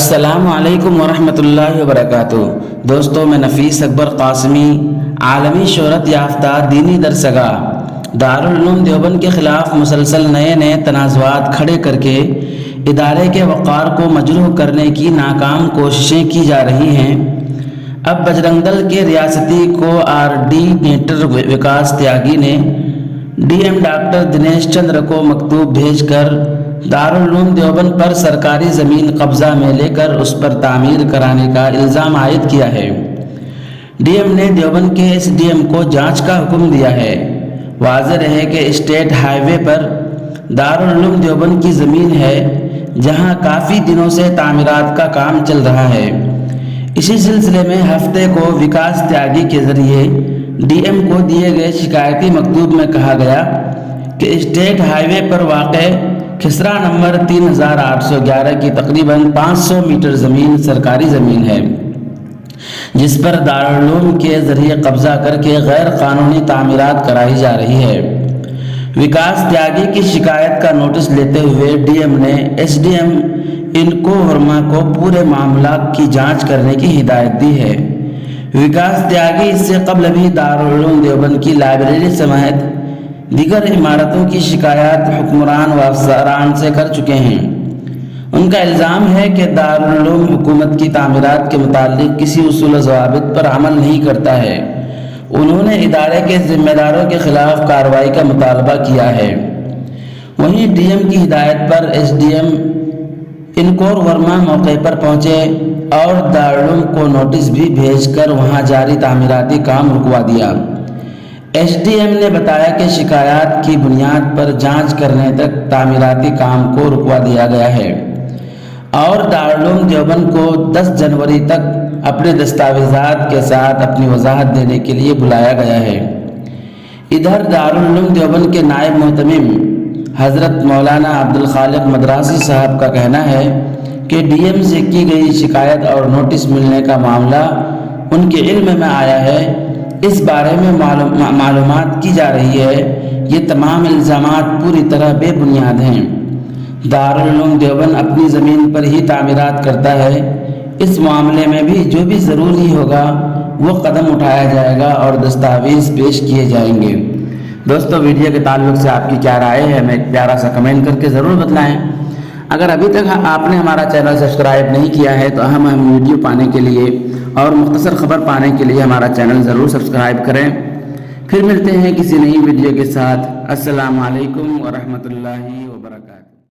السلام علیکم ورحمۃ اللہ وبرکاتہ۔ دوستو، میں نفیس اکبر قاسمی، عالمی شہرت یافتہ دینی درسگاہ دارالعلوم دیوبند کے خلاف مسلسل نئے تنازعات کھڑے کر کے ادارے کے وقار کو مجروح کرنے کی ناکام کوششیں کی جا رہی ہیں۔ اب بجرنگ دل کے ریاستی کوآرڈینیٹر وکاس تیاگی نے D M doctor Dinesh Chandra کو مکتوب بھیج کر دارالعلوم دیوبند پر سرکاری زمین قبضہ میں لے کر اس پر تعمیر کرانے کا الزام عائد کیا ہے۔ ڈی ایم نے دیوبند کے ایس ڈی ایم کو جانچ کا حکم دیا ہے۔ واضح رہے کہ اسٹیٹ ہائی وے پر دارالعلوم دیوبند کی زمین ہے جہاں کافی دنوں سے تعمیرات کا کام چل رہا ہے۔ اسی سلسلے میں ہفتے کو وکاس تیاگی کے ذریعے ڈی ایم کو دیے گئے شکایتی مکتوب میں کہا گیا کہ اسٹیٹ ہائی وے پر واقع کھسرا نمبر 3811 کی تقریباً 500 میٹر زمین سرکاری زمین ہے جس پر دارالعلوم کے ذریعے قبضہ کر کے غیر قانونی تعمیرات کرائی جا رہی ہے۔ وکاس تیاگی کی شکایت کا نوٹس لیتے ہوئے ڈی ایم نے ایس ڈی ایم انکو ورما کو پورے معاملہ کی جانچ کرنے کی ہدایت دی ہے۔ وکاس تیاگی اس سے قبل بھی دارالعلوم دیوبند کی لائبریری سمیت دیگر عمارتوں کی شکایات حکمران و افسران سے کر چکے ہیں۔ ان کا الزام ہے کہ دارالعلوم حکومت کی تعمیرات کے متعلق کسی اصول و ضوابط پر عمل نہیں کرتا ہے۔ انہوں نے ادارے کے ذمہ داروں کے خلاف کارروائی کا مطالبہ کیا ہے۔ وہیں ڈی ایم کی ہدایت پر S D M Ankur Verma موقع پر پہنچے اور دارالعلوم کو نوٹس بھی بھیج کر وہاں جاری تعمیراتی کام رکوا دیا۔ ایس ڈی ایم نے بتایا کہ شکایات کی بنیاد پر جانچ کرنے تک تعمیراتی کام کو رکوا دیا گیا ہے اور دارالعلوم دیوبند کو 10 جنوری تک اپنے دستاویزات کے ساتھ اپنی وضاحت دینے کے لیے بلایا گیا ہے۔ ادھر دارالعلوم دیوبند کے نائب محتمم حضرت مولانا عبدالخالق مدراسی صاحب کا کہنا ہے کہ ڈی ایم سے کی گئی شکایت اور نوٹس ملنے کا معاملہ ان کے علم میں آیا ہے۔ اس بارے میں معلومات کی جا رہی ہے۔ یہ تمام الزامات پوری طرح بے بنیاد ہیں۔ دارالعلوم دیوبند اپنی زمین پر ہی تعمیرات کرتا ہے۔ اس معاملے میں بھی جو بھی ضروری ہوگا وہ قدم اٹھایا جائے گا اور دستاویز پیش کیے جائیں گے۔ دوستو، ویڈیو کے تعلق سے آپ کی کیا رائے ہے ہمیں ایک پیارا سا کمنٹ کر کے ضرور بتلائیں۔ اگر ابھی تک آپ نے ہمارا چینل سبسکرائب نہیں کیا ہے تو ہم ویڈیو پانے کے لیے اور مختصر خبر پانے کے لیے ہمارا چینل ضرور سبسکرائب کریں۔ پھر ملتے ہیں کسی نئی ویڈیو کے ساتھ۔ السلام علیکم ورحمۃ اللہ وبرکاتہ۔